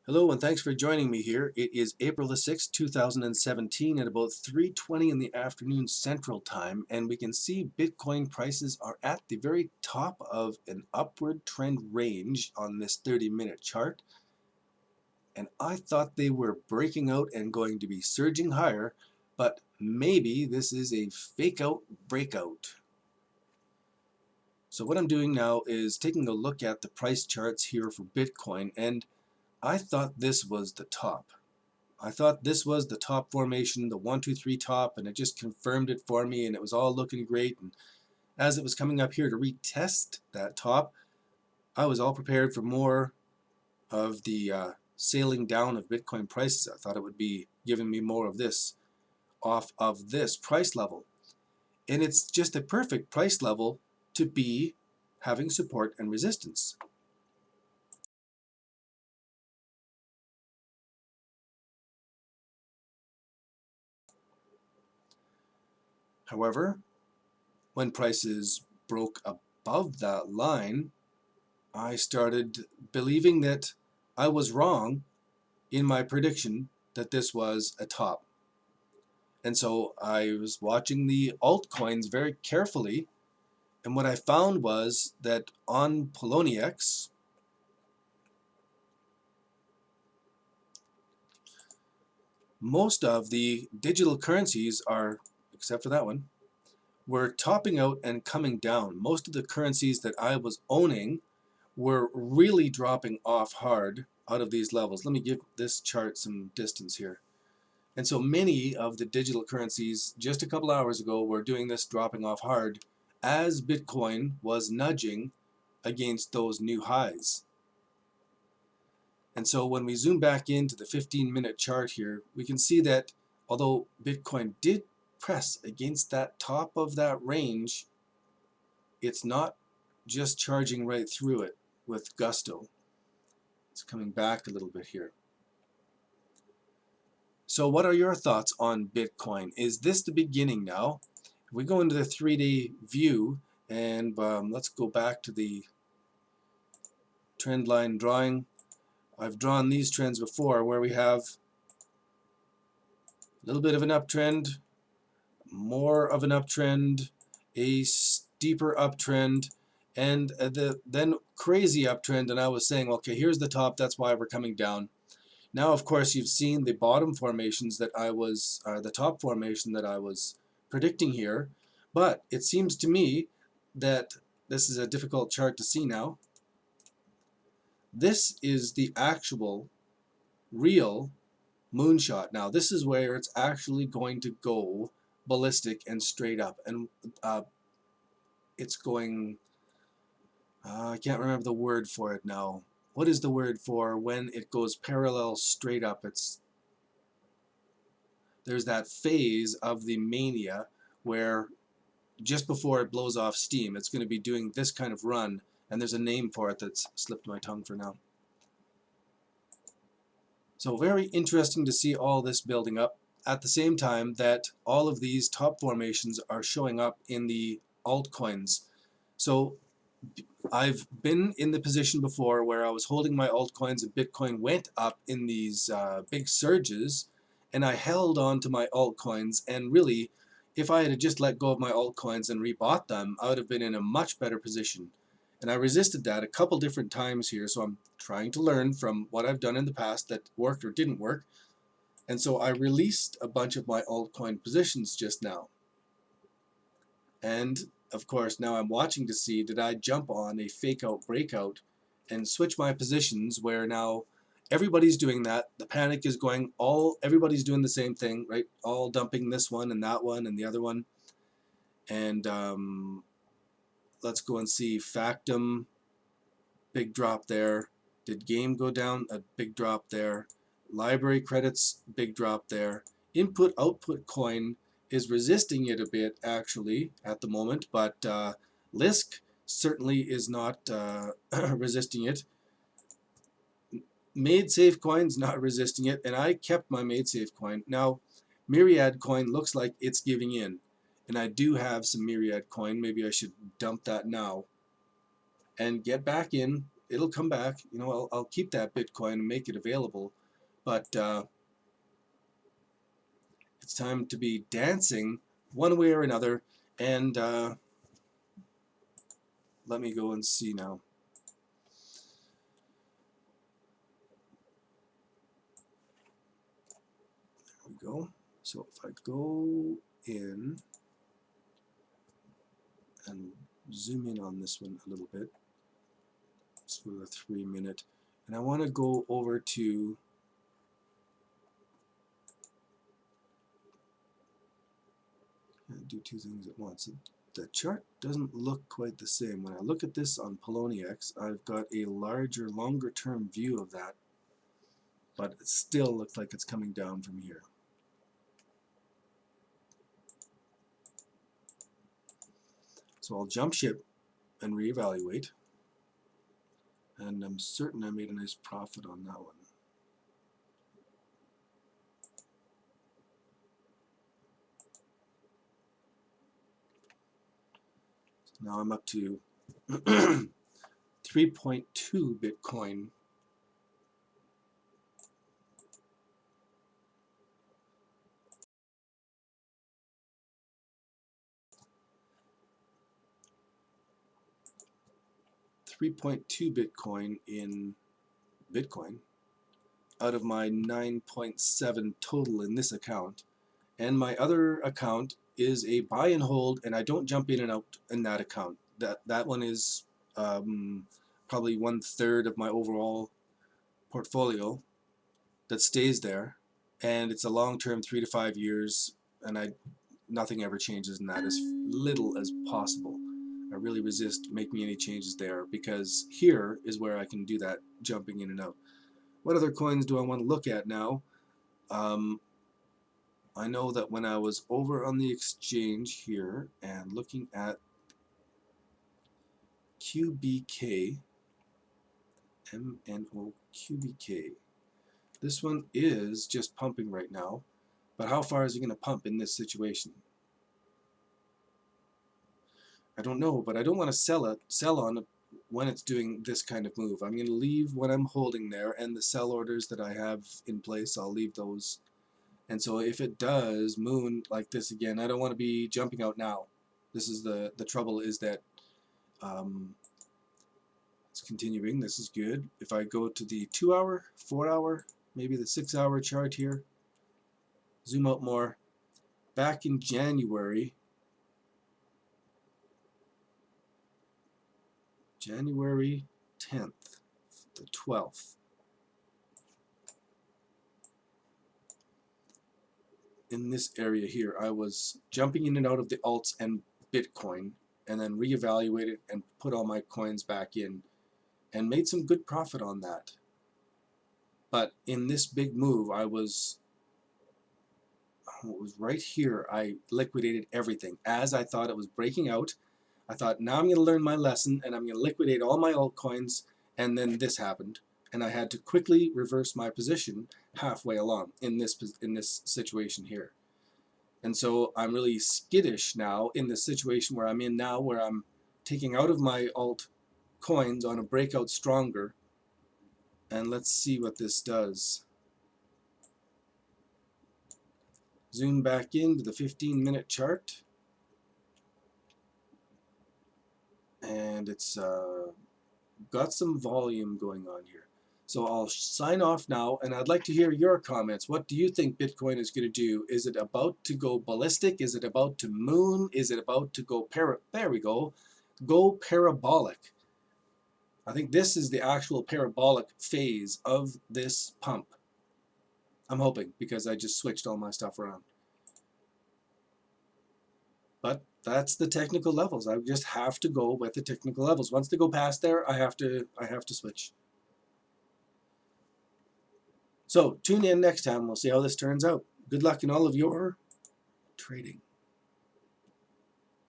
Hello and thanks for joining me here. It is April the 6th, 2017 at about 3:20 in the afternoon Central Time, and we can see Bitcoin prices are at the very top of an upward trend range on this 30-minute chart. And I thought they were breaking out and going to be surging higher, but maybe this is a fake out breakout. So what I'm doing now is taking a look at the price charts here for Bitcoin, and I thought this was the top. I thought this was the top formation, the 1, 2, 3 top, and it just confirmed it for me, and it was all looking great. And as it was coming up here to retest that top, I was all prepared for more of the sailing down of Bitcoin prices. I thought it would be giving me more of this off of this price level. And it's just a perfect price level to be having support and resistance. However, when prices broke above that line, I started believing that I was wrong in my prediction that this was a top. And so I was watching the altcoins very carefully, and what I found was that on Poloniex, most of the digital currencies are, except for that one, were topping out and coming down. Most of the currencies that I was owning were really dropping off hard out of these levels. Let me give this chart some distance here. And so many of the digital currencies just a couple hours ago were doing this dropping off hard as Bitcoin was nudging against those new highs. And so when we zoom back into the 15-minute chart here, we can see that although Bitcoin did press against that top of that range, it's not just charging right through it with gusto. It's coming back a little bit here. So what are your thoughts on Bitcoin? Is this the beginning now? If we go into the 3-day view, and let's go back to the trend line drawing. I've drawn these trends before where we have a little bit of an uptrend, more of an uptrend, a steeper uptrend, and then crazy uptrend, and I was saying, okay, here's the top, that's why we're coming down. Now, of course, you've seen the bottom formations that I was, the top formation that I was predicting here, but it seems to me that this is a difficult chart to see now. This is the actual, real moonshot. Now, this is where it's actually going to go ballistic and straight up, and it's going, I can't remember the word for it now. What is the word for when it goes parallel straight up? There's that phase of the mania where just before it blows off steam, it's going to be doing this kind of run, and there's a name for it that's slipped my tongue for now. So very interesting to see all this building up at the same time that all of these top formations are showing up in the altcoins. So I've been in the position before where I was holding my altcoins and Bitcoin went up in these big surges, and I held on to my altcoins, and really, if I had just let go of my altcoins and rebought them, I would have been in a much better position. And I resisted that a couple different times here, so I'm trying to learn from what I've done in the past that worked or didn't work. And so I released a bunch of my altcoin positions just now. And of course, now I'm watching to see, did I jump on a fake out breakout and switch my positions where now everybody's doing that. The panic is going, everybody's doing the same thing, right? All dumping this one and that one and the other one. And let's go and see Factum, big drop there. Did Game go down? A big drop there. Library credits, big drop there. Input output coin is resisting it a bit actually at the moment, but Lisk certainly is not resisting it. Made safe coin's not resisting it, and I kept my made safe coin. Now Myriad coin looks like it's giving in, and I do have some Myriad coin. Maybe I should dump that now and get back in it'll come back. You know, I'll keep that Bitcoin and make it available, but it's time to be dancing one way or another. And let me go and see now. There we go. So if I go in and zoom in on this one a little bit, let's go to the 3 minute, and I want to go over to do two things at once. The chart doesn't look quite the same. When I look at this on Poloniex, I've got a larger, longer term view of that, but it still looks like it's coming down from here. So I'll jump ship and reevaluate, and I'm certain I made a nice profit on that one. So now I'm up to 3.2 Bitcoin. Bitcoin in Bitcoin out of my 9.7 total in this account, and my other account is a buy and hold, and I don't jump in and out in that account. That one is probably 1/3 of my overall portfolio that stays there, and it's a long-term 3 to 5 years, and nothing ever changes in that, as little as possible. I really resist making any changes there, because here is where I can do that jumping in and out. What other coins do I want to look at now? I know that when I was over on the exchange here and looking at QBK, MNOQBK, this one is just pumping right now, but how far is it going to pump in this situation? I don't know, but I don't want to sell on it when it's doing this kind of move. I'm going to leave what I'm holding there, and the sell orders that I have in place, I'll leave those. And so if it does moon like this again, I don't want to be jumping out now. This is the trouble, is that it's continuing. This is good. If I go to the 2 hour, 4 hour, maybe the 6 hour chart here, zoom out more, back in January 10th, the 12th, in this area here, I was jumping in and out of the alts and Bitcoin, and then reevaluated and put all my coins back in, and made some good profit on that. But in this big move, it was right here, I liquidated everything. As I thought it was breaking out, I thought, now I'm going to learn my lesson, and I'm going to liquidate all my altcoins, and then this happened, and I had to quickly reverse my position halfway along in this situation here. And so I'm really skittish now in the situation where I'm in now, where I'm taking out of my alt coins on a breakout stronger. And let's see what this does. Zoom back into the 15-minute chart, and it's got some volume going on here. So I'll sign off now, and I'd like to hear your comments. What do you think Bitcoin is going to do? Is it about to go ballistic? Is it about to moon? Is it about to go there we go parabolic? I think this is the actual parabolic phase of this pump. I'm hoping, because I just switched all my stuff around. But that's the technical levels. I just have to go with the technical levels. Once they go past there, I have to switch. So tune in next time. We'll see how this turns out. Good luck in all of your trading.